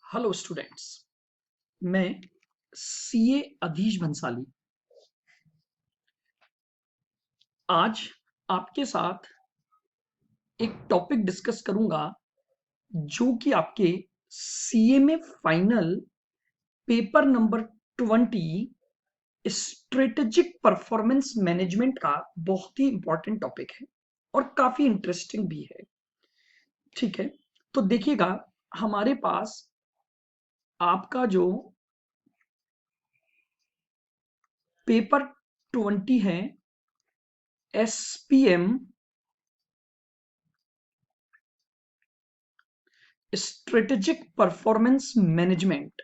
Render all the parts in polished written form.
Hello students. मैं CA अधीश Bhansali आज आपके साथ एक टॉपिक डिस्कस करूंगा जो कि आपके सीए में final paper number 20 strategic performance management का बहुत ही इंपॉर्टेंट टॉपिक है और काफी इंटरेस्टिंग भी है। ठीक है, तो देखिएगा, हमारे पास आपका जो पेपर 20 है, SPM strategic performance management,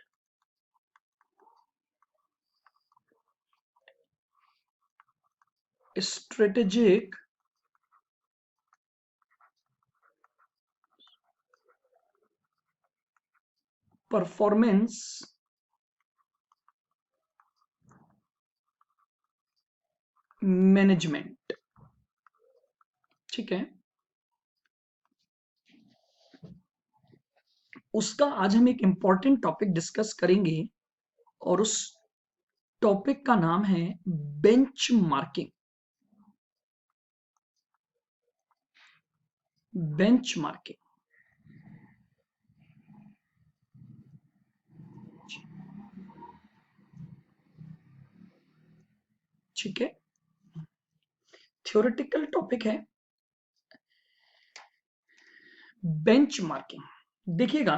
strategic performance management. ठीक है, उसका आज हम एक इंपॉर्टेंट टॉपिक डिस्कस करेंगे और उस टॉपिक का नाम है बेंच मार्किंग। बेंच मार्किंग, ठीक है, थ्योरेटिकल टॉपिक है बेंच मार्किंग। देखिएगा,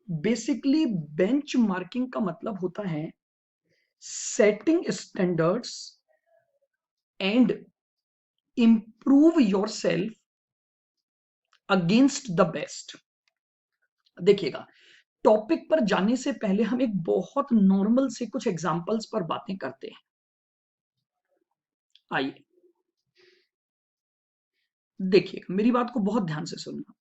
बेसिकली बेंच मार्किंग का मतलब होता है setting standards and improve yourself against the best. देखिएगा, टॉपिक पर जाने से पहले हम एक बहुत नॉर्मल से कुछ एग्जांपल्स पर बातें करते हैं। आइए देखिएगा, मेरी बात को बहुत ध्यान से सुनना।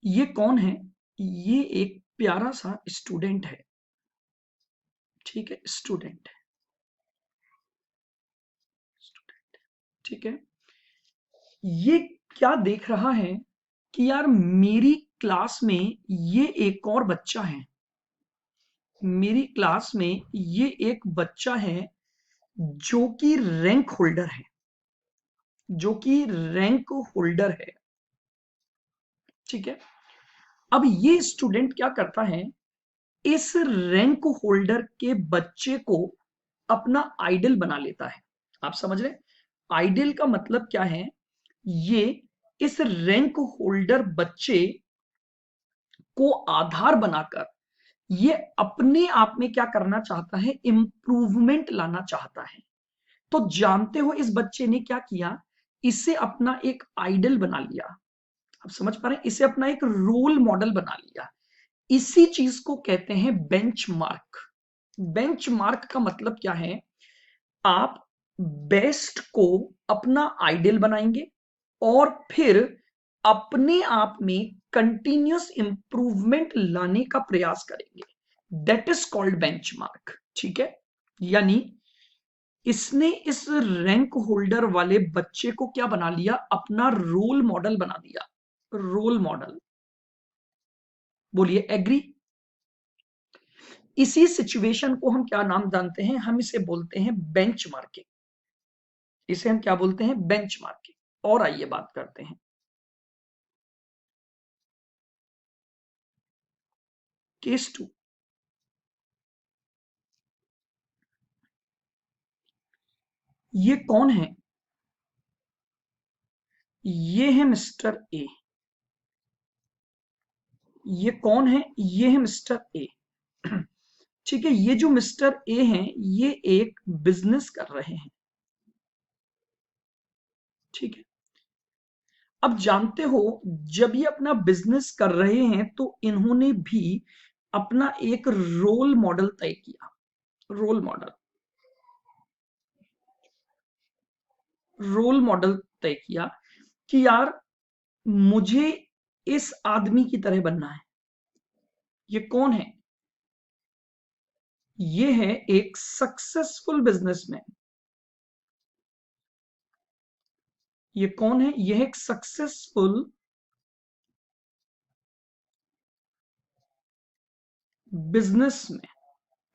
ये कौन है? ये एक प्यारा सा स्टूडेंट है। ठीक है, स्टूडेंट है, स्टूडेंट। ठीक है, ये क्या देख रहा है कि यार मेरी क्लास में ये एक और बच्चा है, मेरी क्लास में ये एक बच्चा है जो कि रैंक होल्डर है, जो कि रैंक होल्डर है। ठीक है, अब ये स्टूडेंट क्या करता है, इस रैंक होल्डर के बच्चे को अपना आइडल बना लेता है। आप समझ रहे? आइडल का मतलब क्या है? ये इस रैंक होल्डर बच्चे को आधार बनाकर ये अपने आप में क्या करना चाहता है, इंप्रूवमेंट लाना चाहता है। तो जानते हो इस बच्चे ने क्या किया, इसे अपना एक आइडल बना लिया। आप समझ पा रहे हैं, इसे अपना एक रोल मॉडल बना लिया। इसी चीज को कहते हैं बेंचमार्क। बेंचमार्क का मतलब क्या है? आप बेस्ट को अपना आइडियल बनाएंगे और फिर अपने आप में कंटिन्यूअस इंप्रूवमेंट लाने का प्रयास करेंगे। That is called benchmark. ठीक है, यानी इसने इस रैंक होल्डर वाले बच्चे को क्या बना लिया, अपना रोल मॉडल बना दिया। रोल मॉडल, बोलिए एग्री? इसी सिचुएशन को हम क्या नाम जानते हैं? हम इसे बोलते हैं बेंच मार्किंग। इसे हम क्या बोलते हैं? Bench marking. और आइए बात करते हैं केस 2। ये कौन है? ये है मिस्टर ए। ये कौन है? ये है मिस्टर ए। ठीक है, ये जो मिस्टर ए हैं, ये एक बिजनेस कर रहे हैं। ठीक है, अब जानते हो, जब ये अपना बिजनेस कर रहे हैं तो इन्होंने भी अपना एक रोल मॉडल तय किया। रोल मॉडल, रोल मॉडल तय किया कि यार मुझे इस आदमी की तरह बनना है। ये कौन है? ये है एक सक्सेसफुल बिजनेसमैन। ये कौन है? यह एक सक्सेसफुल बिजनेस में,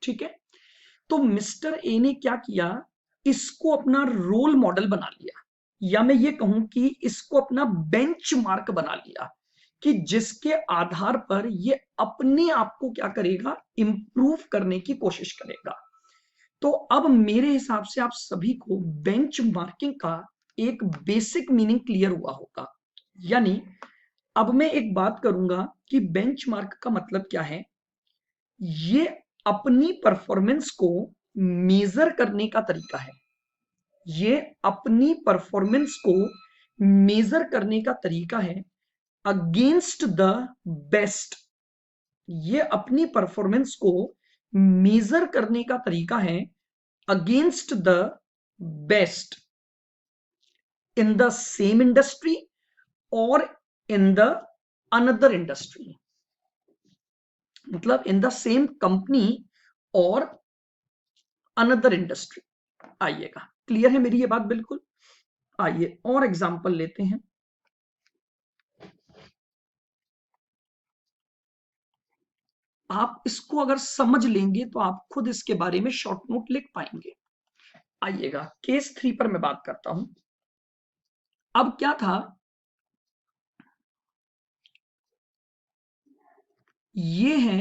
ठीक है। तो मिस्टर ए ने क्या किया, इसको अपना रोल मॉडल बना लिया, या मैं ये कहूं कि इसको अपना बेंचमार्क बना लिया, कि जिसके आधार पर ये अपने आप को क्या करेगा, इंप्रूव करने की कोशिश करेगा। तो अब मेरे हिसाब से आप सभी को बेंचमार्किंग का एक बेसिक मीनिंग क्लियर हुआ होगा। यानी अब मैं एक बात करूंगा कि बेंचमार्क का मतलब क्या है। ये अपनी परफॉर्मेंस को मेजर करने का तरीका है। ये अपनी परफॉर्मेंस को मेजर करने का तरीका है अगेंस्ट द बेस्ट। ये अपनी परफॉर्मेंस को मेजर करने का तरीका है against the best in the same industry और इन द अनदर इंडस्ट्री, मतलब इन द सेम कंपनी और अनदर इंडस्ट्री। आइएगा, क्लियर है मेरी ये बात बिल्कुल। आइए और एग्जांपल लेते हैं। आप इसको अगर समझ लेंगे तो आप खुद इसके बारे में शॉर्ट नोट लिख पाएंगे। आइएगा, केस 3 पर मैं बात करता हूं। अब क्या था, ये है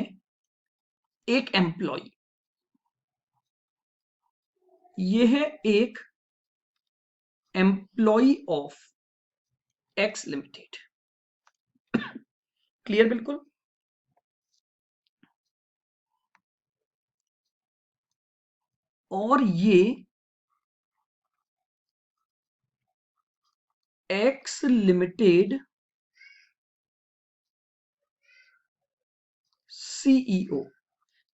एक एम्प्लॉय, ये है एक employee of X limited. Clear बिल्कुल। और ये X limited CEO,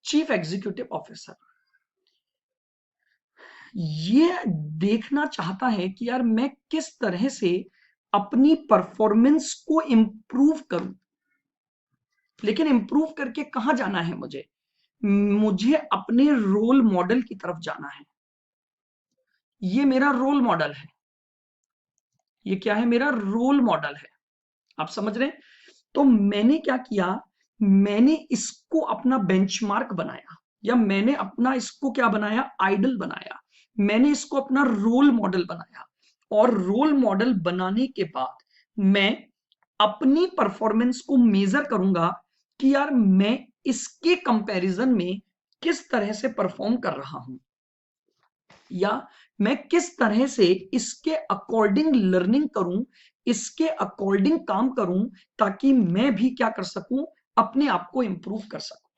chief executive officer, ये देखना चाहता है कि यार मैं किस तरह से अपनी परफॉर्मेंस को इंप्रूव करूं। लेकिन इंप्रूव करके कहां जाना है मुझे, मुझे अपने रोल मॉडल की तरफ जाना है। ये मेरा रोल मॉडल है, ये क्या है, मेरा रोल मॉडल है। आप समझ रहे हैं। तो मैंने क्या किया, मैंने इसको अपना बेंचमार्क बनाया, या मैंने अपना इसको क्या बनाया, आइडल बनाया। मैंने इसको अपना रोल मॉडल बनाया, और रोल मॉडल बनाने के बाद मैं अपनी परफॉर्मेंस को मेजर करूंगा कि यार मैं इसके कंपैरिजन में किस तरह से परफॉर्म कर रहा हूं, या मैं किस तरह से इसके अकॉर्डिंग लर्निंग करूं, इसके अकॉर्डिंग काम करूं, ताकि मैं भी क्या कर सकूं, अपने आप को इंप्रूव कर सकूं।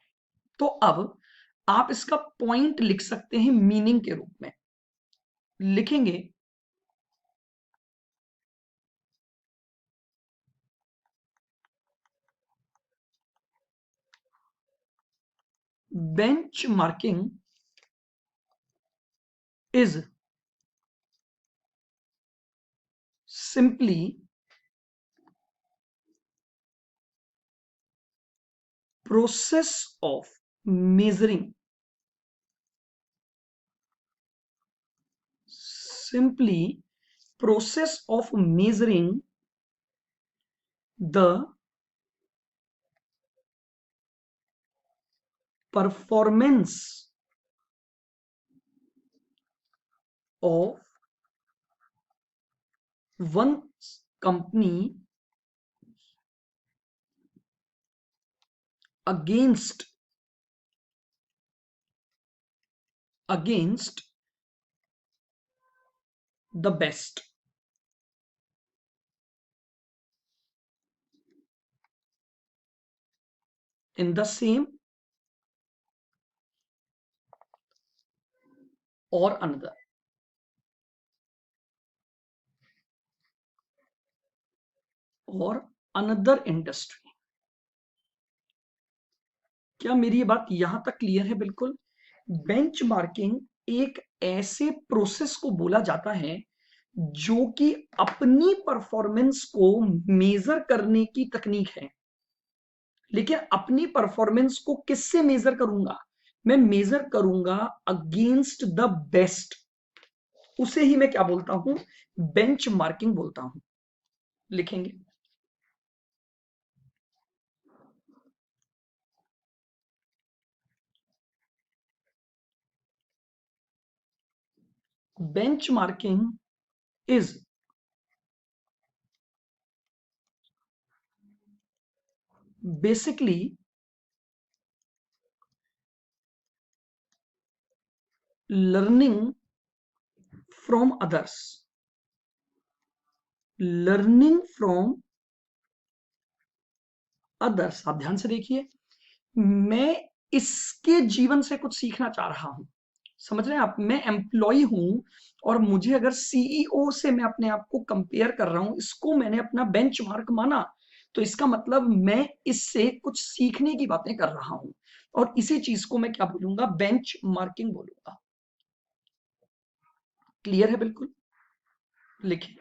तो अब आप इसका पॉइंट लिख सकते हैं मीनिंग के रूप में, लिखेंगे benchmarking is simply process of measuring, simply process of measuring the performance of one company against the best in the same or another industry। क्या मेरी ये बात यहां तक क्लियर है बिल्कुल। बेंचमार्किंग एक ऐसे प्रोसेस को बोला जाता है जो कि अपनी परफॉर्मेंस को मेजर करने की तकनीक है। लेकिन अपनी परफॉर्मेंस को किससे मेजर करूंगा, मैं मेजर करूंगा अगेंस्ट द बेस्ट। उसे ही मैं क्या बोलता हूं, बेंचमार्किंग बोलता हूं। लिखेंगे benchmarking is basically learning from others, learning from others। आप ध्यान से देखिए, मैं इसके जीवन से कुछ सीखना चाह रहा हूं। समझ रहे हैं आप? मैं एम्प्लॉय हूं और मुझे अगर सीईओ से मैं अपने आप को कंपेयर कर रहा हूं, इसको मैंने अपना बेंचमार्क माना, तो इसका मतलब मैं इससे कुछ सीखने की बातें कर रहा हूं, और इसी चीज को मैं क्या बोलूंगा? बेंच मार्किंग बोलूंगा। क्लियर है? बिल्कुल। लिखिए,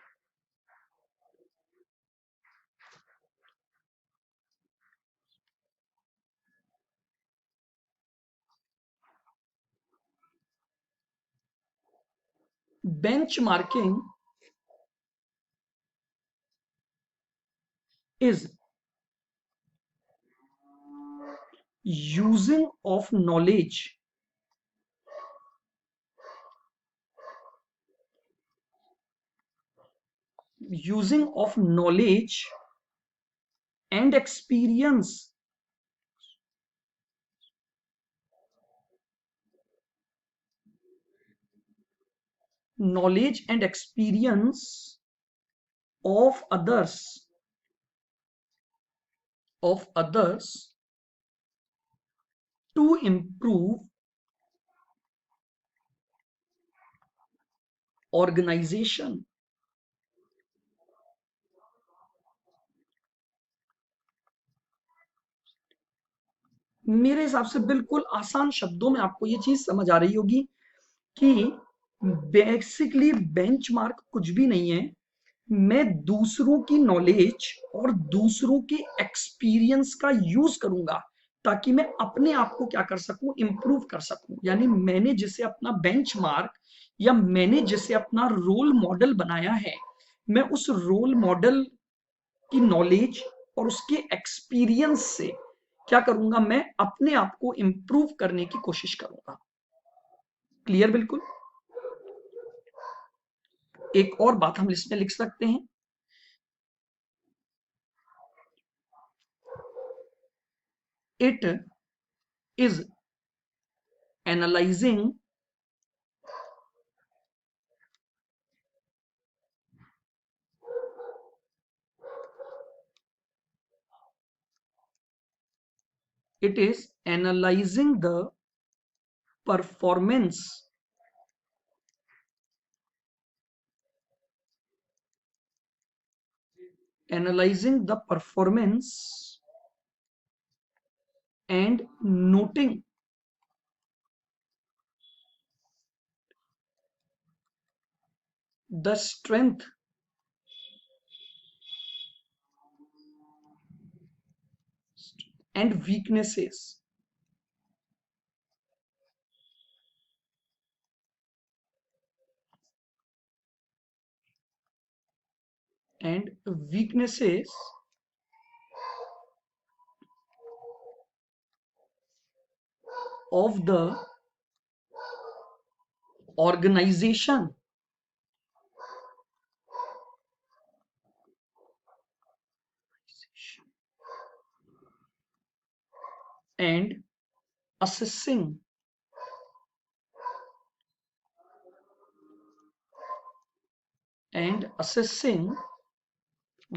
bench marking is using of knowledge using of knowledge and experience knowledge and experience of others to improve organization। मेरे हिसाब से बिल्कुल आसान शब्दों में आपको ये चीज समझ आ रही होगी कि बेसिकली बेंचमार्क कुछ भी नहीं है। मैं दूसरों की नॉलेज और दूसरों के एक्सपीरियंस का यूज करूंगा ताकि मैं अपने आप को क्या कर सकूं? इंप्रूव कर सकूं। यानी मैंने जिसे अपना बेंचमार्क या मैंने जिसे अपना रोल मॉडल बनाया है, मैं उस रोल मॉडल की नॉलेज और उसके एक्सपीरियंस से क्या करूंगा? मैं अपने आप को इंप्रूव करने की कोशिश करूंगा। क्लियर? बिल्कुल। एक और बात हम इसमें लिख सकते हैं, it is analysing it is analyzing the performance analyzing the performance and noting the strength and weaknesses and weaknesses of the organization and assessing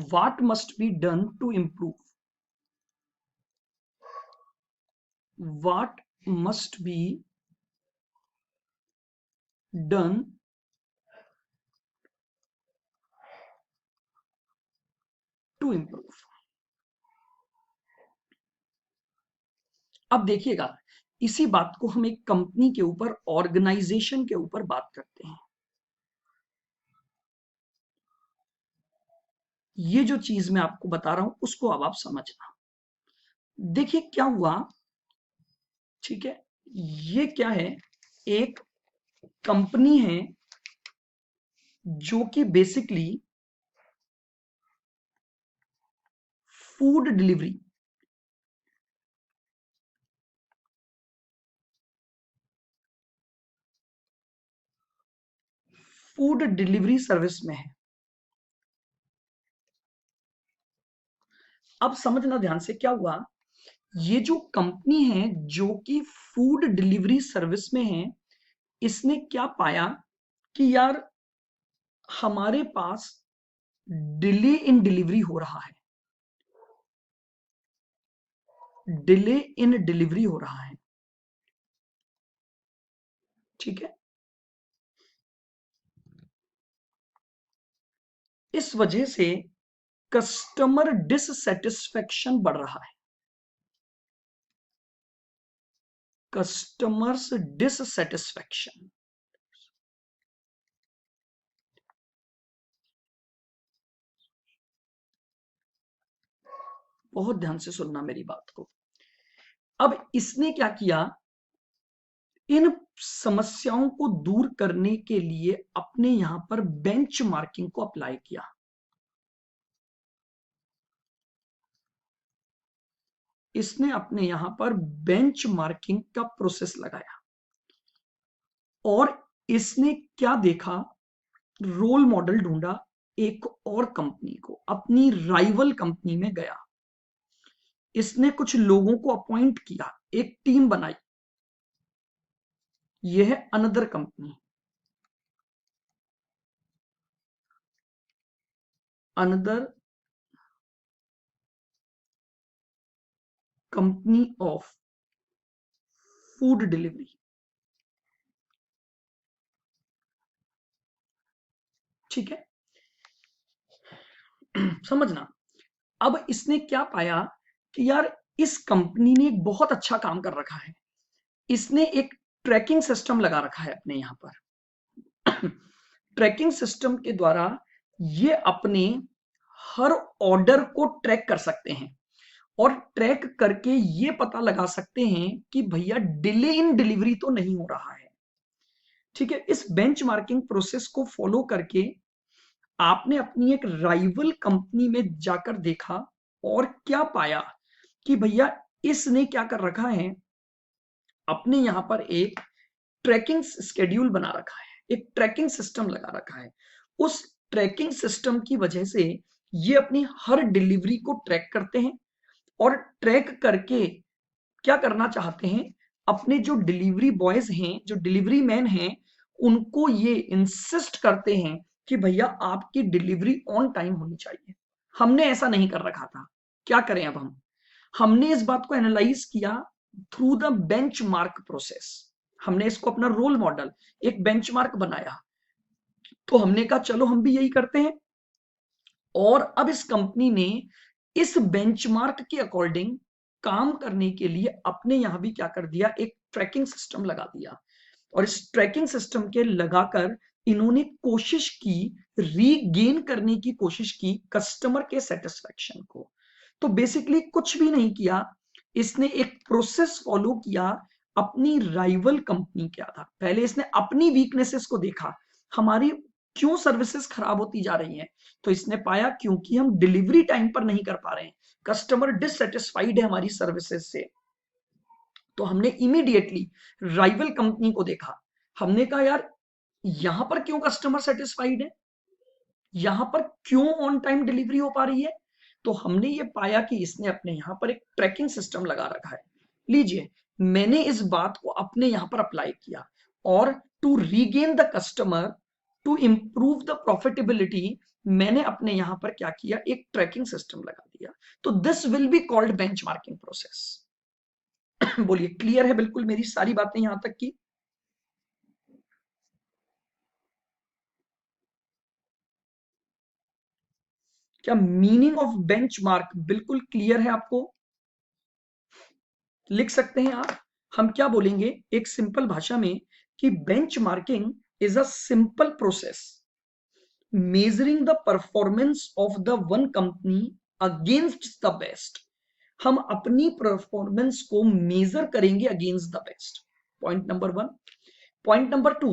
what must be done to improve, what must be done to improve। अब देखिएगा, इसी बात को हम एक company के ऊपर, organisation के ऊपर बात करते हैं। ये जो चीज मैं आपको बता रहा हूं उसको अब आप समझना। देखिए क्या हुआ, ठीक है? ये क्या है? एक कंपनी है जो कि basically food delivery, food delivery service में है। अब समझना ध्यान से, क्या हुआ, ये जो कंपनी है जो कि फूड डिलीवरी सर्विस में है, इसने क्या पाया कि यार हमारे पास डिले इन डिलीवरी हो रहा है, डिले इन डिलीवरी हो रहा है, ठीक है। इस वजह से कस्टमर डिससेटिस्फेक्शन बढ़ रहा है, कस्टमर्स डिससेटिस्फेक्शन। बहुत ध्यान से सुनना मेरी बात को। अब इसने क्या किया, इन समस्याओं को दूर करने के लिए अपने यहां पर बेंचमार्किंग को अप्लाई किया। इसने अपने यहां पर बेंचमार्किंग का प्रोसेस लगाया और इसने क्या देखा, रोल मॉडल ढूंढा, एक और कंपनी को, अपनी राइवल कंपनी में गया, इसने कुछ लोगों को अपॉइंट किया, एक टीम बनाई। यह है another company, another company of food delivery, ठीक है। समझना, अब इसने क्या पाया कि यार इस कंपनी ने एक बहुत अच्छा काम कर रखा है, इसने एक ट्रैकिंग सिस्टम लगा रखा है अपने यहां पर। ट्रैकिंग सिस्टम के द्वारा ये अपने हर ऑर्डर को ट्रैक कर सकते हैं और ट्रैक करके ये पता लगा सकते हैं कि भैया डिले इन डिलीवरी तो नहीं हो रहा है, ठीक है। इस बेंचमार्किंग प्रोसेस को फॉलो करके आपने अपनी एक राइवल कंपनी में जाकर देखा और क्या पाया कि भैया इसने क्या कर रखा है, अपने यहां पर एक ट्रैकिंग स्केड्यूल बना रखा है, एक ट्रैकिंग सिस्टम लगा रखा है। उस ट्रैकिंग सिस्टम की वजह से ये अपनी हर डिलीवरी को ट्रैक करते हैं और ट्रैक करके क्या करना चाहते हैं, अपने जो डिलीवरी बॉयज हैं, जो डिलीवरी मैन हैं, उनको ये इंसिस्ट करते हैं कि भैया आपकी डिलीवरी ऑन टाइम होनी चाहिए। हमने ऐसा नहीं कर रखा था, क्या करें अब हमने इस बात को एनालाइज किया थ्रू द बेंचमार्क प्रोसेस। हमने इसको अपना रोल मॉडल, एक बेंचमार्क बनाया, तो हमने कहा चलो हम भी यही करते हैं। और अब इस कंपनी ने इस बेंचमार्क के अकॉर्डिंग काम करने के लिए अपने यहां भी क्या कर दिया, एक ट्रैकिंग सिस्टम लगा दिया। और इस ट्रैकिंग सिस्टम के लगाकर इन्होंने कोशिश की, रीगेन करने की कोशिश की कस्टमर के सेटिस्फेक्शन को। तो बेसिकली कुछ भी नहीं किया, इसने एक प्रोसेस फॉलो किया अपनी राइवल कंपनी के आधार। पहले इसने अपनी वीकनेसेस को देखा, हमारी क्यों सर्विसेज खराब होती जा रही हैं, तो इसने पाया क्योंकि हम डिलीवरी टाइम पर नहीं कर पा रहे हैं, कस्टमर डिससेटिस्फाइड है हमारी सर्विसेज से। तो हमने इमीडिएटली राइवल कंपनी को देखा, हमने कहा यार यहां पर क्यों कस्टमर सेटिस्फाइड है, यहां पर क्यों ऑन टाइम डिलीवरी हो पा रही है। तो हमने ये पाया कि इसने अपने यहां पर एक ट्रैकिंग सिस्टम लगा रखा है। लीजिए, मैंने इस बात को अपने यहां पर अप्लाई किया और to regain the customer, to improve the profitability, मैंने अपने यहां पर क्या किया, एक ट्रैकिंग सिस्टम लगा दिया। तो this will be called benchmarking process. बोलिए, क्लियर है बिल्कुल मेरी सारी बातें यहां तक की? क्या मीनिंग ऑफ बेंचमार्क बिल्कुल क्लियर है आपको? लिख सकते हैं आप। हम क्या बोलेंगे एक सिंपल भाषा में कि benchmarking is a simple process measuring the performance of the one company against the best. हम अपनी परफॉर्मेंस को मेजर करेंगे against the best, point number one. Point number two,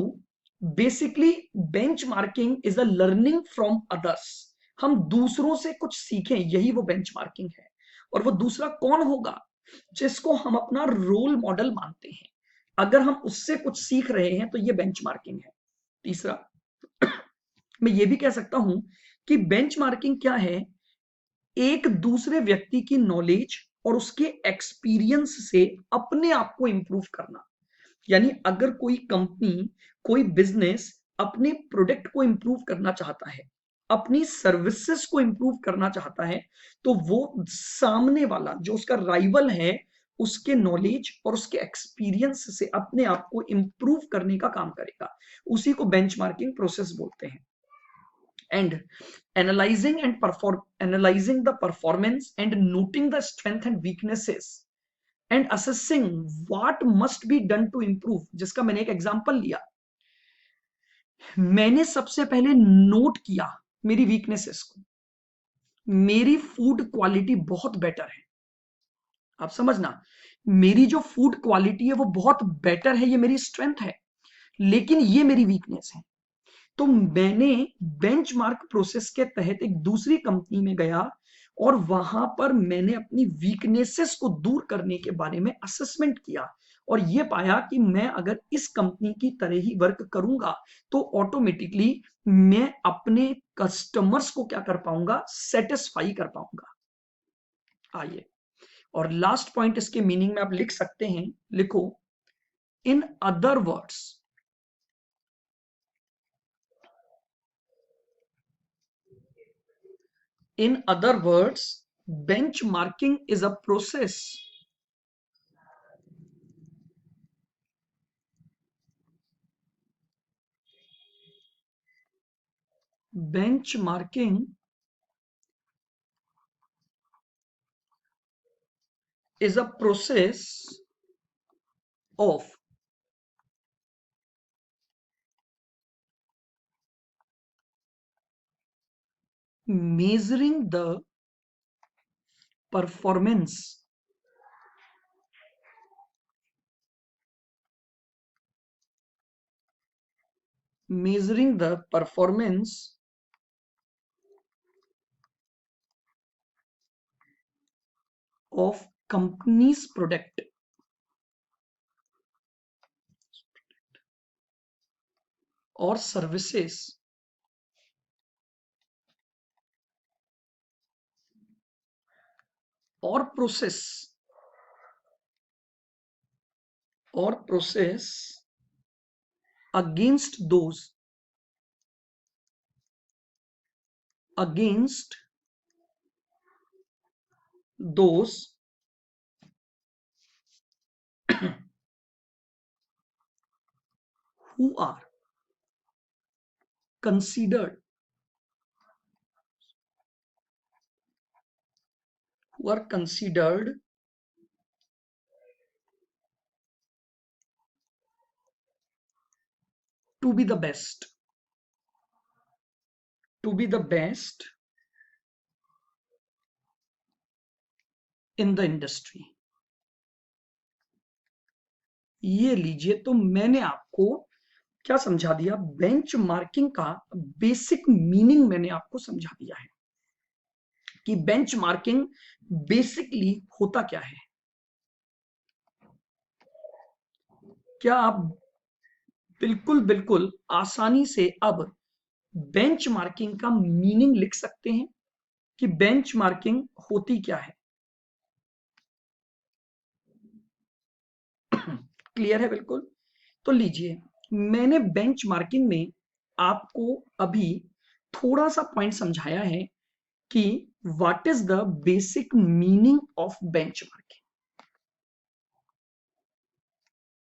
basically benchmarking is a learning from others. हम दूसरों से कुछ सीखें, यही वो बेंचमार्किंग है। और वो दूसरा कौन होगा, जिसको हम अपना रोल मॉडल मानते हैं। अगर हम उससे कुछ सीख रहे हैं तो ये बेंचमार्किंग है। तीसरा, मैं ये भी कह सकता हूं कि बेंचमार्किंग क्या है, एक दूसरे व्यक्ति की नॉलेज और उसके एक्सपीरियंस से अपने आप को इंप्रूव करना। यानी अगर कोई कंपनी, कोई बिजनेस अपने प्रोडक्ट को इंप्रूव करना चाहता है, अपनी सर्विसेज को इंप्रूव करना चाहता है, तो वो सामने वाला जो उसका राइवल है, उसके नॉलेज और उसके एक्सपीरियंस से अपने आप को इंप्रूव करने का काम करेगा। उसी को बेंचमार्किंग प्रोसेस बोलते हैं। And analyzing the performance and noting the strength and weaknesses and assessing what must be done to improve, जिसका मैंने एक एग्जांपल लिया। मैंने सबसे पहले नोट किया मेरी वीकनेसेस को। मेरी फूड क्वालिटी बहुत बेटर है, आप समझना, मेरी जो फूड क्वालिटी है वो बहुत बेटर है, ये मेरी स्ट्रेंथ है, लेकिन ये मेरी वीकनेस है। तो मैंने बेंचमार्क प्रोसेस के तहत एक दूसरी कंपनी में गया और वहां पर मैंने अपनी वीकनेसेस को दूर करने के बारे में असेसमेंट किया और ये पाया कि मैं अगर इस कंपनी की तरह ही वर्क करूंगा तो ऑटोमेटिकली मैं अपने कस्टमर्स को क्या कर पाऊंगा, सेटिस्फाई कर पाऊंगा। आइए, और लास्ट पॉइंट इसके मीनिंग में आप लिख सकते हैं, लिखो, in other words, in other words, benchmarking is a process. Benchmarking is a process of measuring the performance of company's product or services or process against those who are considered to be the best in the industry। ये लीजिए, तो मैंने आपको क्या समझा दिया, benchmarking का basic meaning मैंने आपको समझा दिया है कि बेंचमार्किंग बेसिकली होता क्या है। क्या आप बिल्कुल आसानी से अब बेंचमार्किंग का मीनिंग लिख सकते हैं कि बेंचमार्किंग होती क्या है? क्लियर है बिल्कुल? तो लीजिए, मैंने बेंचमार्किंग में आपको अभी थोड़ा सा पॉइंट समझाया है कि what is the basic meaning of benchmarking.